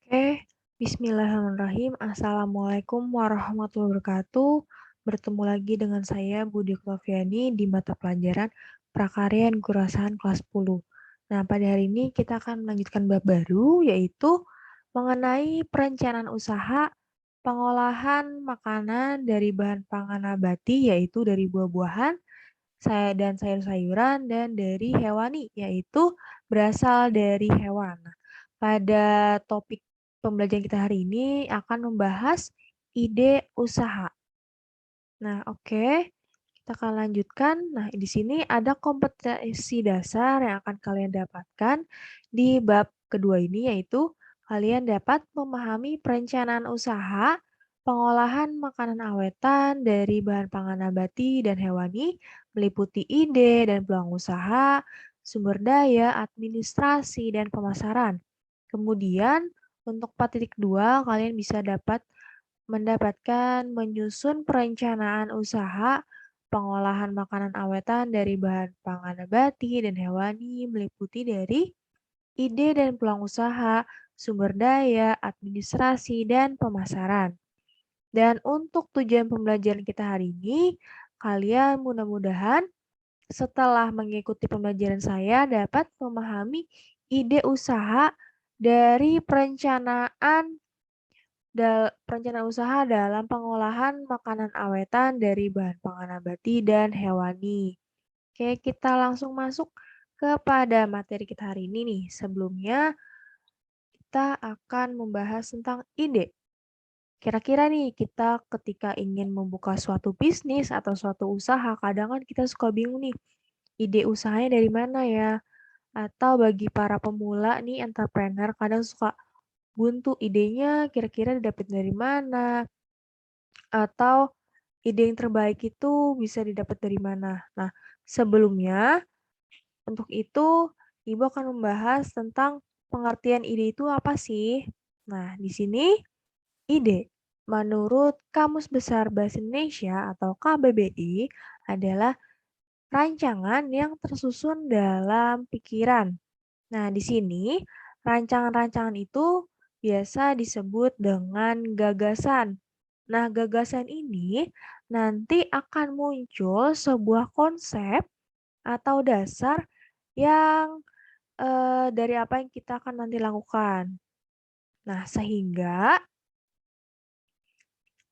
Oke, bismillahirrahmanirrahim. Assalamualaikum warahmatullahi wabarakatuh. Bertemu lagi dengan saya Budi Oktaviani di mata pelajaran Prakarya dan Kewirausahaan kelas 10. Nah, pada hari ini kita akan melanjutkan bab baru, yaitu mengenai perencanaan usaha pengolahan makanan dari bahan pangan nabati, yaitu dari buah-buahan, dan sayur-sayuran, dan dari hewani, yaitu berasal dari hewan. Nah, pada topik pembelajaran kita hari ini akan membahas ide usaha. Nah, oke. Kita akan lanjutkan. Nah, di sini ada kompetensi dasar yang akan kalian dapatkan di bab kedua ini, yaitu kalian dapat memahami perencanaan usaha, pengolahan makanan awetan dari bahan pangan nabati dan hewani, meliputi ide dan peluang usaha, sumber daya, administrasi, dan pemasaran. Kemudian, untuk 4.2, kalian bisa mendapatkan menyusun perencanaan usaha pengolahan makanan awetan dari bahan pangan nabati dan hewani meliputi dari ide dan peluang usaha, sumber daya, administrasi, dan pemasaran. Dan untuk tujuan pembelajaran kita hari ini, kalian mudah-mudahan setelah mengikuti pembelajaran saya dapat memahami ide usaha dari perencanaan usaha dalam pengolahan makanan awetan dari bahan pangan nabati dan hewani. Oke, kita langsung masuk kepada materi kita hari ini nih. Sebelumnya, kita akan membahas tentang ide. Kira-kira nih, kita ketika ingin membuka suatu bisnis atau suatu usaha, kadang kan kita suka bingung nih, ide usahanya dari mana ya? Atau bagi para pemula nih, entrepreneur, kadang suka buntu idenya kira-kira didapat dari mana? Atau ide yang terbaik itu bisa didapat dari mana? Nah, sebelumnya untuk itu Ibu akan membahas tentang pengertian ide itu apa sih? Nah, di sini ide menurut Kamus Besar Bahasa Indonesia atau KBBI adalah rancangan yang tersusun dalam pikiran. Nah, di sini rancangan-rancangan itu biasa disebut dengan gagasan. Nah, gagasan ini nanti akan muncul sebuah konsep atau dasar yang dari apa yang kita akan nanti lakukan. Nah, sehingga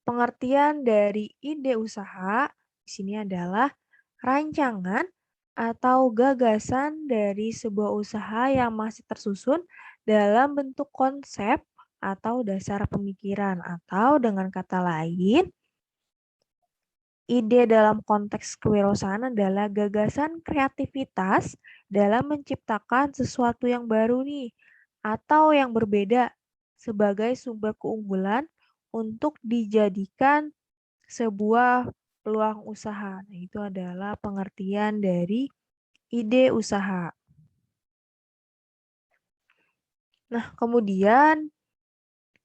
pengertian dari ide usaha di sini adalah rancangan atau gagasan dari sebuah usaha yang masih tersusun dalam bentuk konsep atau dasar pemikiran, atau dengan kata lain, ide dalam konteks kewirausahaan adalah gagasan kreativitas dalam menciptakan sesuatu yang baru nih, atau yang berbeda sebagai sumber keunggulan untuk dijadikan sebuah peluang usaha. Nah, itu adalah pengertian dari ide usaha. Nah, kemudian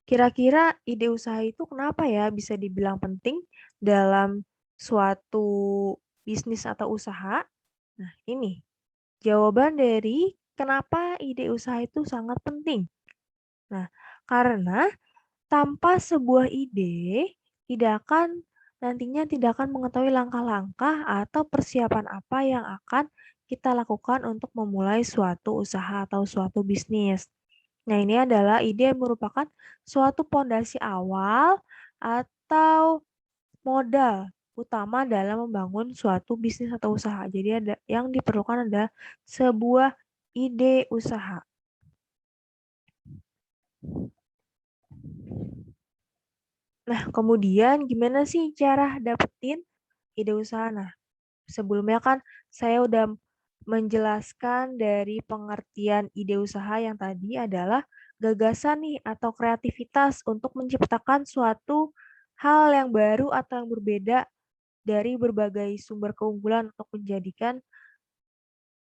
kira-kira ide usaha itu kenapa ya bisa dibilang penting dalam suatu bisnis atau usaha? Nah, ini jawaban dari kenapa ide usaha itu sangat penting. Nah, karena tanpa sebuah ide, nantinya tidak akan mengetahui langkah-langkah atau persiapan apa yang akan kita lakukan untuk memulai suatu usaha atau suatu bisnis. Nah, ini adalah ide yang merupakan suatu pondasi awal atau modal utama dalam membangun suatu bisnis atau usaha. Jadi ada yang diperlukan adalah sebuah ide usaha. Nah, kemudian gimana sih cara dapetin ide usaha? Nah, sebelumnya kan saya udah menjelaskan dari pengertian ide usaha yang tadi adalah gagasan nih atau kreativitas untuk menciptakan suatu hal yang baru atau yang berbeda dari berbagai sumber keunggulan untuk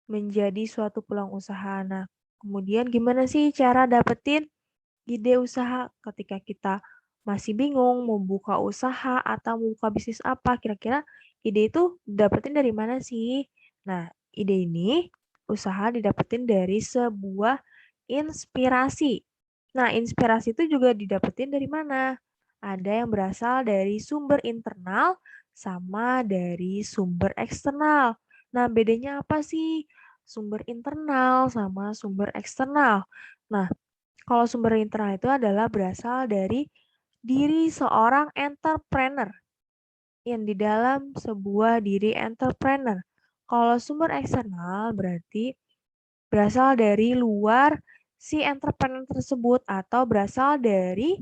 menjadi suatu peluang usaha. Nah, kemudian gimana sih cara dapetin ide usaha ketika kita masih bingung mau buka usaha atau mau buka bisnis apa, kira-kira ide itu dapetin dari mana sih? Nah, ide ini usaha didapetin dari sebuah inspirasi. Nah, inspirasi itu juga didapetin dari mana? Ada yang berasal dari sumber internal sama dari sumber eksternal. Nah, bedanya apa sih? Sumber internal sama sumber eksternal. Nah, kalau sumber internal itu adalah berasal dari diri seorang entrepreneur yang di dalam sebuah diri entrepreneur. Kalau sumber eksternal berarti berasal dari luar si entrepreneur tersebut atau berasal dari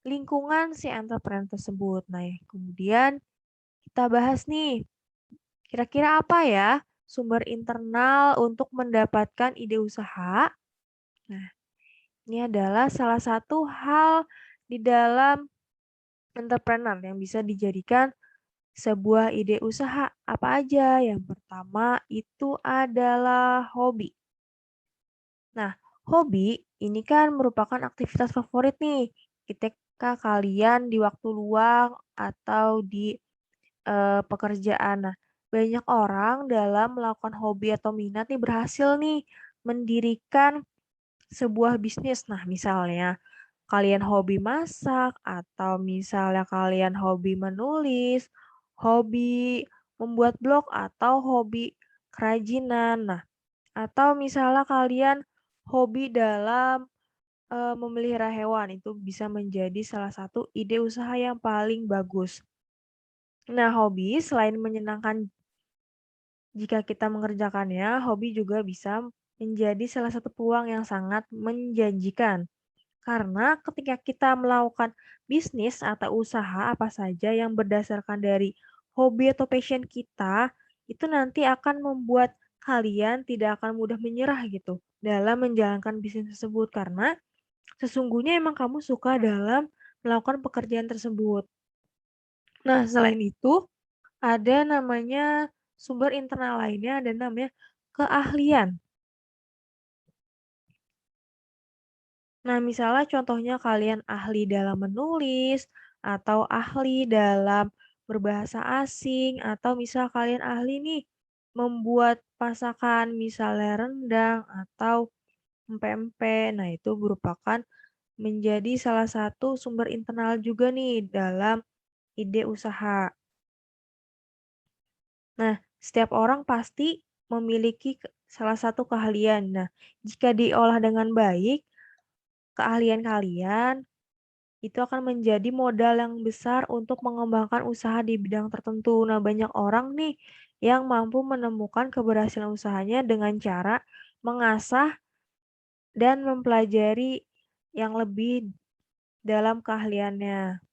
lingkungan si entrepreneur tersebut. Nah, kemudian kita bahas nih, kira-kira apa ya sumber internal untuk mendapatkan ide usaha? Nah, ini adalah salah satu hal di dalam entrepreneur yang bisa dijadikan sebuah ide usaha. Apa aja? Yang pertama itu adalah hobi. Nah, hobi ini kan merupakan aktivitas favorit nih. Ketika kalian di waktu luang atau di pekerjaan. Nah, banyak orang dalam melakukan hobi atau minat nih berhasil nih mendirikan sebuah bisnis. Nah, misalnya kalian hobi masak atau misalnya kalian hobi menulis, hobi membuat blog atau hobi kerajinan. Nah, atau misalnya kalian hobi dalam memelihara hewan, itu bisa menjadi salah satu ide usaha yang paling bagus. Nah, hobi selain menyenangkan jika kita mengerjakannya, hobi juga bisa menjadi salah satu peluang yang sangat menjanjikan. Karena ketika kita melakukan bisnis atau usaha apa saja yang berdasarkan dari hobi atau passion kita, itu nanti akan membuat kalian tidak akan mudah menyerah gitu dalam menjalankan bisnis tersebut karena sesungguhnya emang kamu suka dalam melakukan pekerjaan tersebut. Nah, selain itu ada namanya sumber internal lainnya, ada namanya keahlian. Nah, misalnya contohnya kalian ahli dalam menulis, atau ahli dalam berbahasa asing, atau misal kalian ahli nih membuat masakan, misalnya rendang atau empek-empek. Nah, itu merupakan menjadi salah satu sumber internal juga nih dalam ide usaha. Nah, setiap orang pasti memiliki salah satu keahlian. Nah, jika diolah dengan baik, keahlian kalian itu akan menjadi modal yang besar untuk mengembangkan usaha di bidang tertentu. Nah, banyak orang nih yang mampu menemukan keberhasilan usahanya dengan cara mengasah dan mempelajari yang lebih dalam keahliannya.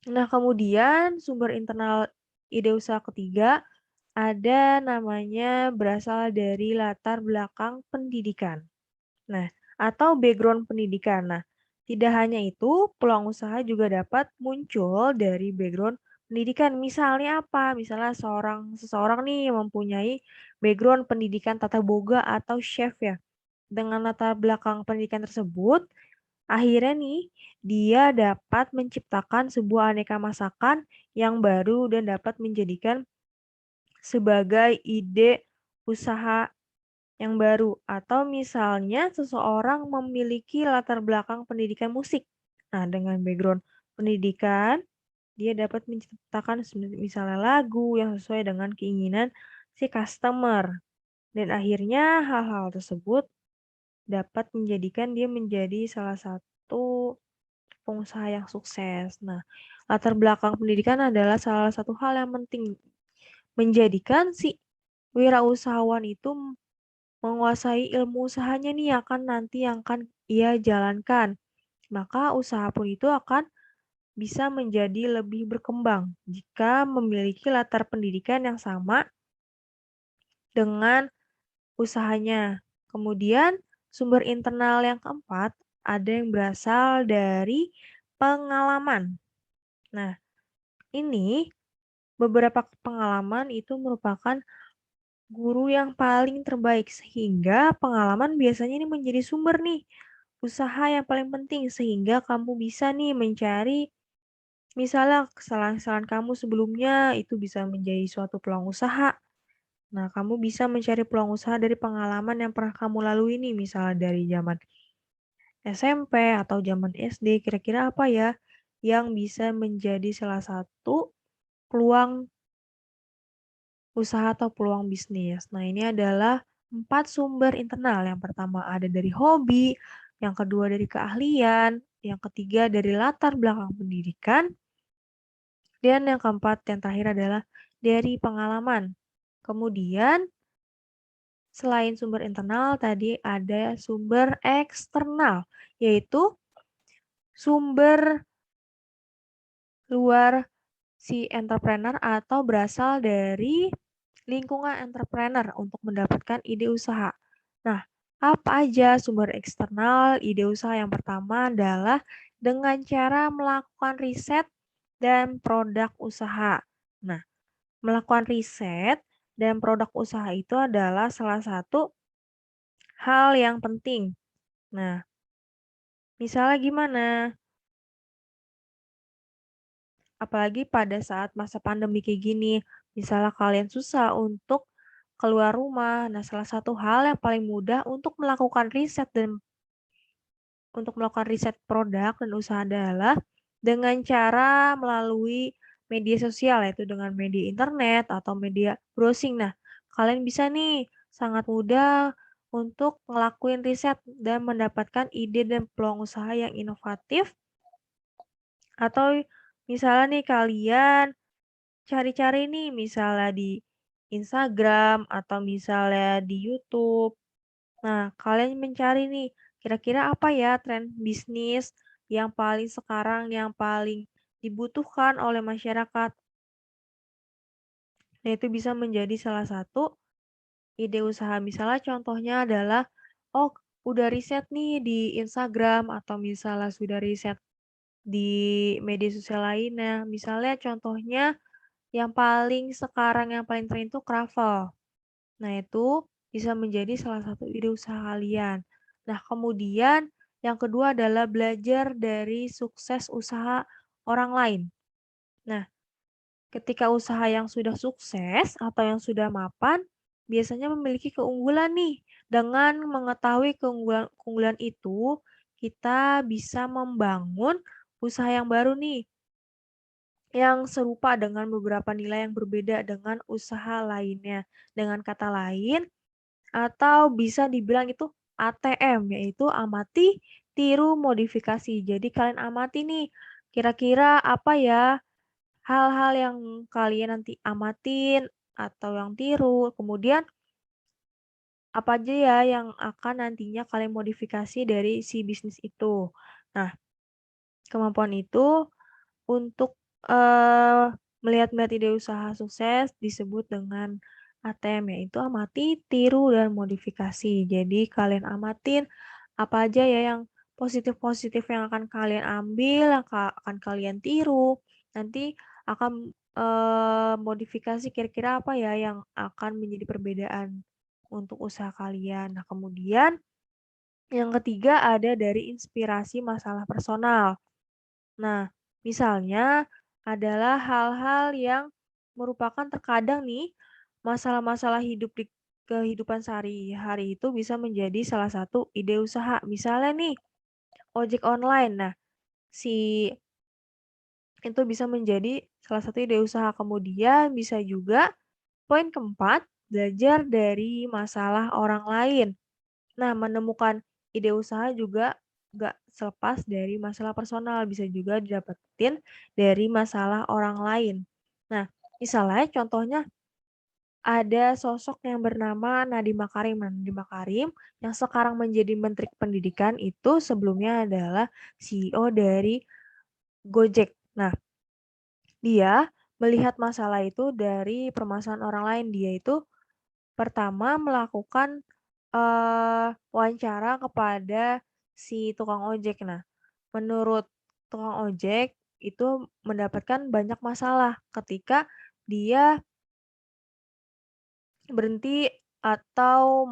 Nah, kemudian sumber internal ide usaha ketiga ada namanya berasal dari latar belakang pendidikan. Nah, atau background pendidikan. Nah, tidak hanya itu, peluang usaha juga dapat muncul dari background pendidikan. Misalnya apa? Misalnya seseorang nih mempunyai background pendidikan tata boga atau chef ya. Dengan latar belakang pendidikan tersebut, akhirnya nih dia dapat menciptakan sebuah aneka masakan yang baru dan dapat menjadikan sebagai ide usaha yang baru, atau misalnya seseorang memiliki latar belakang pendidikan musik. Nah, dengan background pendidikan, dia dapat menciptakan misalnya lagu yang sesuai dengan keinginan si customer. Dan akhirnya hal-hal tersebut dapat menjadikan dia menjadi salah satu pengusaha yang sukses. Nah, latar belakang pendidikan adalah salah satu hal yang penting menjadikan si wirausahawan itu menguasai ilmu usahanya nih akan nanti yang akan ia jalankan. Maka usaha pun itu akan bisa menjadi lebih berkembang jika memiliki latar pendidikan yang sama dengan usahanya. Kemudian sumber internal yang keempat ada yang berasal dari pengalaman. Nah, ini beberapa pengalaman itu merupakan guru yang paling terbaik sehingga pengalaman biasanya ini menjadi sumber nih usaha yang paling penting sehingga kamu bisa nih mencari misalnya kesalahan-kesalahan kamu sebelumnya itu bisa menjadi suatu peluang usaha. Nah, kamu bisa mencari peluang usaha dari pengalaman yang pernah kamu lalui nih misalnya dari zaman SMP atau zaman SD, kira-kira apa ya yang bisa menjadi salah satu peluang usaha atau peluang bisnis? Nah, ini adalah 4 sumber internal. Yang pertama ada dari hobi, yang kedua dari keahlian, yang ketiga dari latar belakang pendidikan, dan yang keempat yang terakhir adalah dari pengalaman. Kemudian selain sumber internal tadi ada sumber eksternal, yaitu sumber luar si entrepreneur atau berasal dari lingkungan entrepreneur untuk mendapatkan ide usaha. Nah, apa aja sumber eksternal ide usaha? Yang pertama adalah dengan cara melakukan riset dan produk usaha. Nah, melakukan riset dan produk usaha itu adalah salah satu hal yang penting. Nah, misalnya gimana? Apalagi pada saat masa pandemi kayak gini, misalnya kalian susah untuk keluar rumah. Nah, salah satu hal yang paling mudah untuk melakukan riset produk dan usaha adalah dengan cara melalui media sosial, yaitu dengan media internet atau media browsing. Nah, kalian bisa nih sangat mudah untuk ngelakuin riset dan mendapatkan ide dan peluang usaha yang inovatif atau misalnya nih kalian cari-cari nih misalnya di Instagram atau misalnya di YouTube. Nah, kalian mencari nih, kira-kira apa ya tren bisnis yang paling sekarang, yang paling dibutuhkan oleh masyarakat. Nah, itu bisa menjadi salah satu ide usaha. Misalnya contohnya adalah, oh udah riset nih di Instagram atau misalnya sudah riset di media sosial lainnya. Misalnya contohnya yang paling sekarang yang paling tren itu Kravel. Nah, itu bisa menjadi salah satu ide usaha kalian. Nah, kemudian yang kedua adalah belajar dari sukses usaha orang lain. Nah, ketika usaha yang sudah sukses atau yang sudah mapan, biasanya memiliki keunggulan nih. Dengan mengetahui keunggulan itu, kita bisa membangun usaha yang baru nih, yang serupa dengan beberapa nilai yang berbeda dengan usaha lainnya. Dengan kata lain, atau bisa dibilang itu ATM, yaitu amati, tiru, modifikasi. Jadi kalian amati nih, kira-kira apa ya hal-hal yang kalian nanti amatin atau yang tiru, kemudian apa aja ya yang akan nantinya kalian modifikasi dari si bisnis itu. Nah, kemampuan itu untuk, melihat-melihat ide usaha sukses disebut dengan ATM, yaitu amati, tiru, dan modifikasi. Jadi kalian amatin apa aja ya yang positif-positif yang akan kalian ambil, yang akan kalian tiru, nanti akan, modifikasi kira-kira apa ya yang akan menjadi perbedaan untuk usaha kalian. Nah, kemudian yang ketiga ada dari inspirasi masalah personal. Nah, misalnya adalah hal-hal yang merupakan terkadang nih, masalah-masalah hidup di kehidupan sehari-hari itu bisa menjadi salah satu ide usaha. Misalnya nih, ojek online. Nah, si itu bisa menjadi salah satu ide usaha. Kemudian bisa juga poin keempat, belajar dari masalah orang lain. Nah, menemukan ide usaha juga nggak selepas dari masalah personal, bisa juga didapetin dari masalah orang lain. Nah, misalnya contohnya ada sosok yang bernama Nadiem Makarim. Nah, Nadiem Makarim yang sekarang menjadi Menteri Pendidikan itu sebelumnya adalah CEO dari Gojek. Nah, dia melihat masalah itu dari permasalahan orang lain. Dia itu pertama melakukan, wawancara kepada si tukang ojek. Nah, menurut tukang ojek itu mendapatkan banyak masalah ketika dia berhenti atau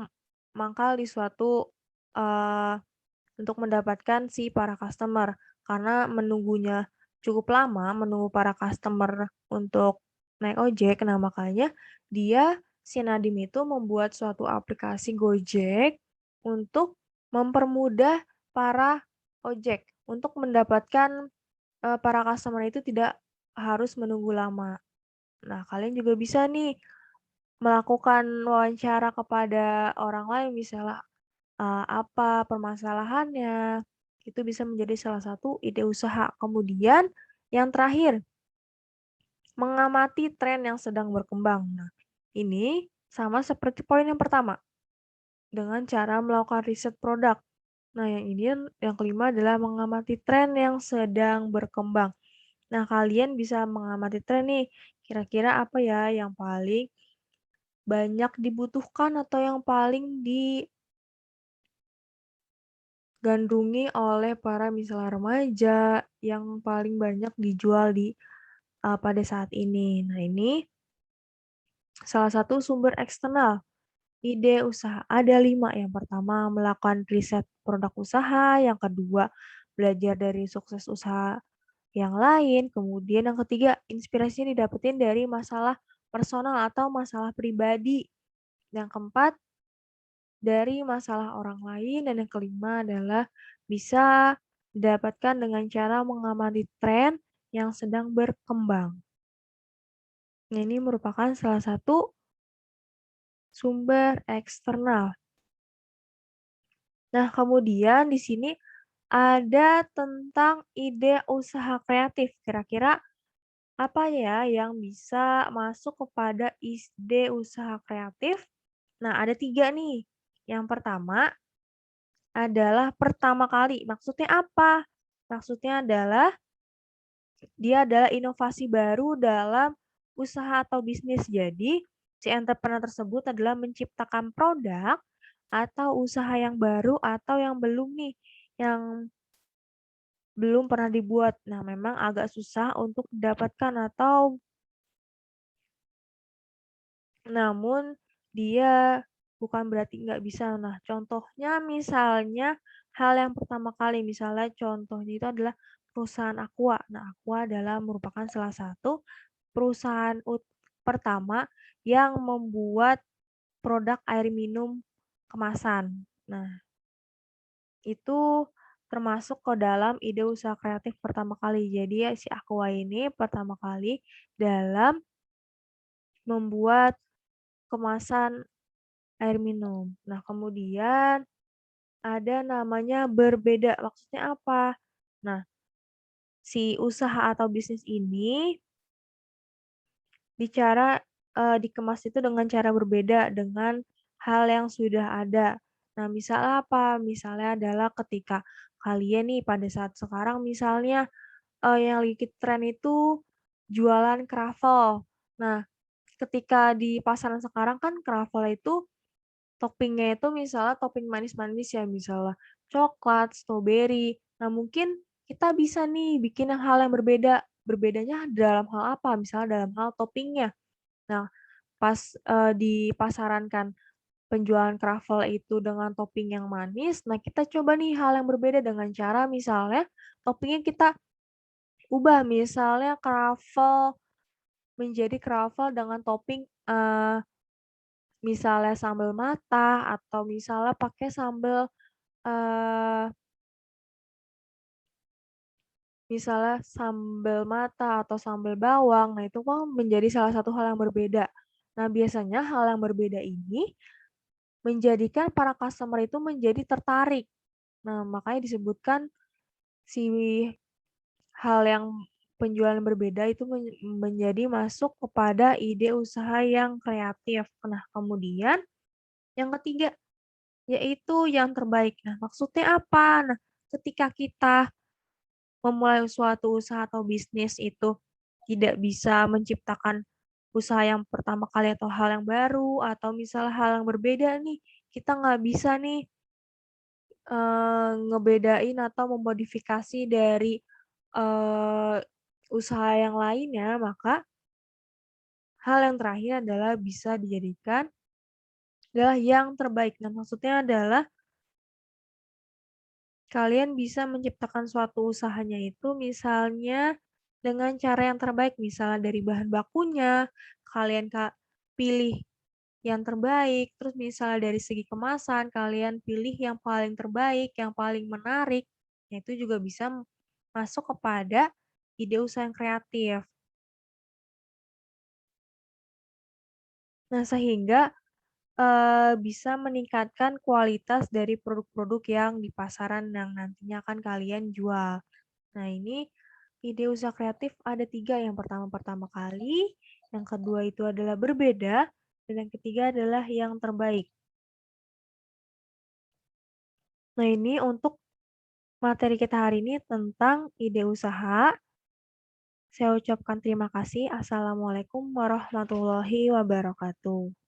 mangkal di suatu, eee, untuk mendapatkan si para customer. Karena menunggunya cukup lama, menunggu para customer untuk naik ojek. Nah, makanya si Nadiem itu membuat suatu aplikasi Gojek untuk mempermudah para ojek untuk mendapatkan, para customer itu tidak harus menunggu lama. Nah, kalian juga bisa nih melakukan wawancara kepada orang lain misalnya, apa permasalahannya, itu bisa menjadi salah satu ide usaha. Kemudian yang terakhir, mengamati tren yang sedang berkembang. Nah, ini sama seperti poin yang pertama, dengan cara melakukan riset produk. Nah, yang kelima adalah mengamati tren yang sedang berkembang. Nah, kalian bisa mengamati tren nih, kira-kira apa ya yang paling banyak dibutuhkan atau yang paling digandrungi oleh para misalnya remaja, yang paling banyak dijual pada saat ini. Nah, ini salah satu sumber eksternal ide usaha. Ada 5. Yang pertama, melakukan riset produk usaha. Yang kedua, belajar dari sukses usaha yang lain. Kemudian yang ketiga, inspirasinya didapetin dari masalah personal atau masalah pribadi. Yang keempat, dari masalah orang lain. Dan yang kelima adalah bisa didapatkan dengan cara mengamati tren yang sedang berkembang. Nah, ini merupakan salah satu sumber eksternal. Nah, kemudian di sini ada tentang ide usaha kreatif. Kira-kira apa ya yang bisa masuk kepada ide usaha kreatif? Nah, ada 3 nih. Yang pertama adalah pertama kali. Maksudnya apa? Maksudnya adalah dia adalah inovasi baru dalam usaha atau bisnis. Jadi, si entrepreneur tersebut adalah menciptakan produk atau usaha yang baru atau yang belum nih, yang belum pernah dibuat. Nah, memang agak susah untuk didapatkan atau namun dia bukan berarti nggak bisa. Nah, contohnya misalnya hal yang pertama kali, misalnya contohnya itu adalah perusahaan Aqua. Nah, Aqua adalah merupakan salah satu perusahaan pertama yang membuat produk air minum kemasan. Nah, itu termasuk ke dalam ide usaha kreatif pertama kali. Jadi ya si Aqua ini pertama kali dalam membuat kemasan air minum. Nah, kemudian ada namanya berbeda. Maksudnya apa? Nah, si usaha atau bisnis ini dikemas itu dengan cara berbeda dengan hal yang sudah ada. Nah, misal apa? Misalnya adalah ketika kalian nih pada saat sekarang misalnya, yang lagi tren itu jualan kroffel. Nah, ketika di pasaran sekarang kan kroffel itu toppingnya itu misalnya topping manis-manis ya, misalnya coklat, stroberi. Nah, mungkin kita bisa nih bikin hal yang berbeda. Berbedanya dalam hal apa? Misalnya dalam hal toppingnya. Nah, pas, dipasarankan penjualan kroffel itu dengan topping yang manis, nah kita coba nih hal yang berbeda dengan cara misalnya toppingnya kita ubah, misalnya kroffel menjadi kroffel dengan topping, misalnya sambal matah atau misalnya pakai sambal, eee, misalnya sambal matah atau sambal bawang. Nah, itu kan menjadi salah satu hal yang berbeda. Nah, biasanya hal yang berbeda ini menjadikan para customer itu menjadi tertarik. Nah, makanya disebutkan si hal yang penjualan berbeda itu menjadi masuk kepada ide usaha yang kreatif. Nah, kemudian yang ketiga, yaitu yang terbaik. Nah, maksudnya apa? Nah, ketika kita memulai suatu usaha atau bisnis itu tidak bisa menciptakan usaha yang pertama kali atau hal yang baru atau misalnya hal yang berbeda nih, kita nggak bisa nih ngebedain atau memodifikasi dari, eee, usaha yang lainnya, maka hal yang terakhir adalah bisa dijadikan adalah yang terbaik. Nah, maksudnya adalah kalian bisa menciptakan suatu usahanya itu misalnya dengan cara yang terbaik, misalnya dari bahan bakunya, kalian pilih yang terbaik. Terus misalnya dari segi kemasan, kalian pilih yang paling terbaik, yang paling menarik. Nah, itu juga bisa masuk kepada ide usaha yang kreatif. Nah, sehingga bisa meningkatkan kualitas dari produk-produk yang di pasaran yang nantinya akan kalian jual. Nah, ini ide usaha kreatif ada 3, yang pertama pertama kali, yang kedua itu adalah berbeda, dan yang ketiga adalah yang terbaik. Nah, ini untuk materi kita hari ini tentang ide usaha. Saya ucapkan terima kasih. Assalamualaikum warahmatullahi wabarakatuh.